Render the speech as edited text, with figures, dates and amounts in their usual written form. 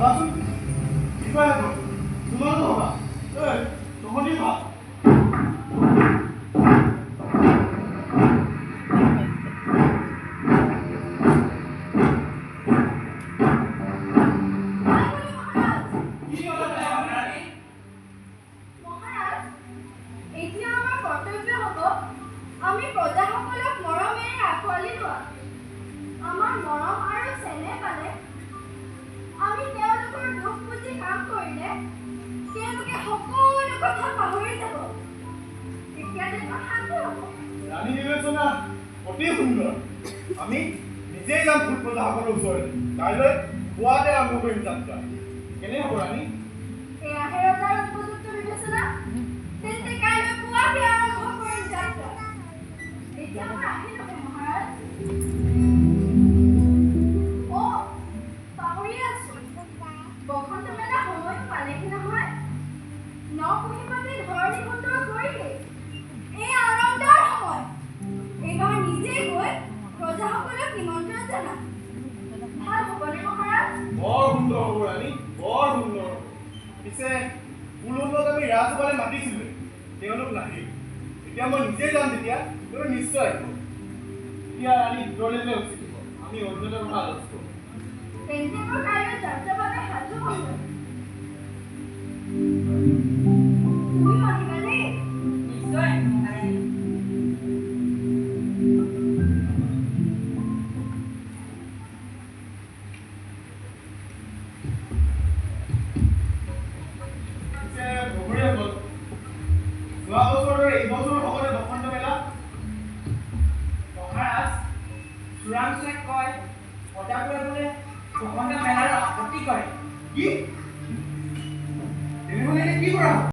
ভাবাচোন কি কয় আকৌ তোমালোকে ভাবা তহঁতি ভাব আমি প্ৰজাসকলক মৰমেৰে আঁকোৱালি লোৱা আমাৰ মৰম আৰু চেনেহ পালে আমি তেওঁলোকৰ দুখ বুজি কাম কৰিলে তেওঁলোকে সকলো কথা পাহৰি যাব তেতিয়া দেশৰ শান্তি হ'ব। ৰাণী বিবেচনা অতি সুন্দৰ আমি নিজেই যাম ভূত প্ৰজাসকলৰ ওচৰলৈ কাইলৈ পুৱাতে আৰম্ভ কৰিম যাত্ৰা কেনে হ'ব ৰাণী এয়াহে ৰজাৰ উপযুক্ত বিবেচনা তেন্তে কাইলৈ পুৱাতে আৰম্ভ কৰিম যাত্ৰা এতিয়া মই আহিলোঁ মহাৰাজ পাহৰিয়ে আছো বসন্ত মেলা সময় পালেহি নহয় ন পুহিবাতে ধৰণী সুন্দৰ কৰিলেই এই আনন্দৰ সময় এইবাৰ নিজেই গৈ প্ৰজাসকলক নিমন্ত্ৰণ জনাম ভাল হ'বনে মহাৰাজ বৰ সুন্দৰ হ'ব ৰাণী বৰ সুন্দৰ হ'ব পিছে পুৰুষক আমি ৰাজসভালৈ মাতিছিলোঁ তেওঁলোক নাহিল এতিয়া মই নিজেই যাম তেতিয়া তেওঁ নিশ্চয় আহিব এতিয়া ৰাণী ভিতৰলৈ লৈ উচিত হ'ব আমি অন্যতৰ কথা আলোচনা কৰোঁ তেন্তে মই কাইলৈ যাত্ৰাৰ বাবে সাজু হ'ম তুমি আহিবানে নিশ্চয় মহাৰাণী পিছে বগৰীয়াসকল যোৱা বছৰৰ এই বছৰ হ'বনে বসন্ত মেলা মহাৰাজ চোৰাংচোৱে কয় প্ৰজাবোৰে বোলে বসন্ত মেলাৰ আপত্তি কৰে কি তেনেহ'লে এতিয়া কি কৰা হ'ব